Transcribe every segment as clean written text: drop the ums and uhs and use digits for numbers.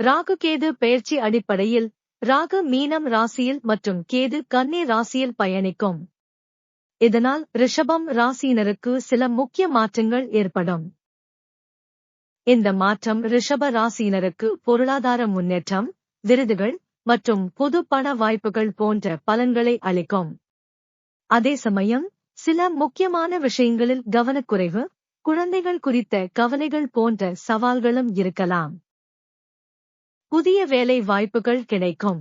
ராகு கேது பெயர்ச்சி அடிப்படையில் ராகு மீனம் ராசியில் மற்றும் கேது கன்னி ராசியில் பயணிக்கும். இதனால் ரிஷபம் ராசியினருக்கு சில முக்கிய மாற்றங்கள் ஏற்படும். இந்த மாற்றம் ரிஷப ராசியினருக்கு பொருளாதார முன்னேற்றம், விருதுகள் மற்றும் பொது பண வாய்ப்புகள் போன்ற பலன்களை அளிக்கும். அதே சமயம் சில முக்கியமான விஷயங்களில் கவனக்குறைவு, குழந்தைகள் குறித்த கவலைகள் போன்ற சவால்களும் இருக்கலாம். புதிய வேலை வாய்ப்புகள் கிடைக்கும்.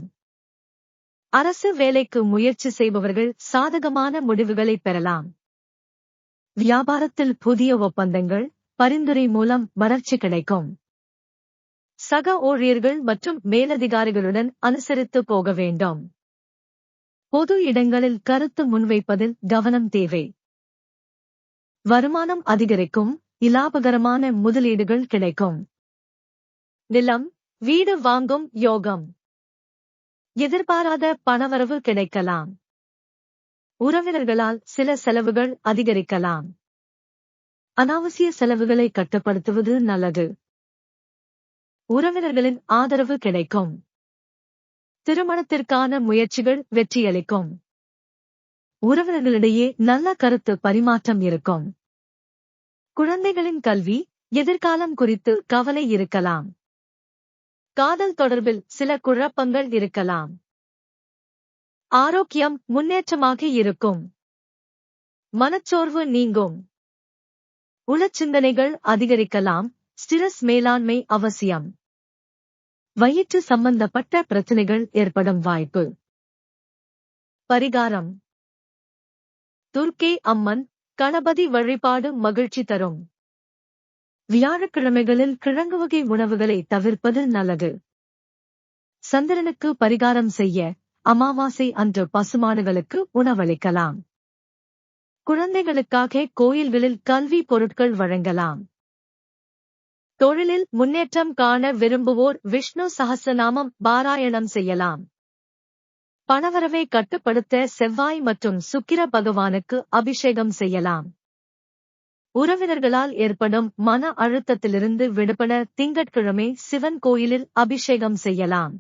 அரசு வேலைக்கு முயற்சி செய்பவர்கள் சாதகமான முடிவுகளை பெறலாம். வியாபாரத்தில் புதிய ஒப்பந்தங்கள், பரிந்துரை மூலம் வளர்ச்சி கிடைக்கும். சக ஊழியர்கள் மற்றும் மேலதிகாரிகளுடன் அனுசரித்து போக வேண்டும். பொது இடங்களில் கருத்து முன்வைப்பதில் கவனம் தேவை. வருமானம் அதிகரிக்கும், இலாபகரமான முதலீடுகள் கிடைக்கும். நிலம், வீடு வாங்கும் யோகம். எதிர்பாராத பணவரவு கிடைக்கலாம். உறவினர்களால் சில செலவுகள் அதிகரிக்கலாம். அனாவசிய செலவுகளை கட்டுப்படுத்துவது நல்லது. உறவினர்களின் ஆதரவு கிடைக்கும். திருமணத்திற்கான முயற்சிகள் வெற்றியளிக்கும். உறவினர்களிடையே நல்ல கருத்து பரிமாற்றம் இருக்கும். குழந்தைகளின் கல்வி, எதிர்காலம் குறித்து கவலை இருக்கலாம். காதல் தொடர்பில் சில குழப்பங்கள் இருக்கலாம். ஆரோக்கியம் முன்னேற்றமாக இருக்கும். மனச்சோர்வு நீங்கும். உளச்சிந்தனைகள் அதிகரிக்கலாம். ஸ்ட்ரெஸ் மேலாண்மை அவசியம். வயிற்று சம்பந்தப்பட்ட பிரச்சனைகள் ஏற்படும் வாய்ப்பு. பரிகாரம்: துர்க்கை அம்மன், கணபதி வழிபாடு மகிழ்ச்சி தரும். வியாழக்கிழமைகளில் கிழங்கு வகை உணவுகளை தவிர்ப்பது நல்லது. சந்திரனுக்கு பரிகாரம் செய்ய அமாவாசை அன்று பசுமாடுகளுக்கு உணவளிக்கலாம். குழந்தைகளுக்காக கோயில்களில் கல்வி பொருட்கள் வழங்கலாம். தொழிலில் முன்னேற்றம் காண விரும்புவோர் விஷ்ணு சஹஸ்ரநாமம் பாராயணம் செய்யலாம். பணவரவை கட்டுப்படுத்த செவ்வாய் மற்றும் சுக்கிர பகவானுக்கு அபிஷேகம் செய்யலாம். உறவினர்களால் ஏற்படும் மன அழுத்தத்திலிருந்து விடுபட திங்கட்கிழமை சிவன் கோயிலில் அபிஷேகம் செய்யலாம்.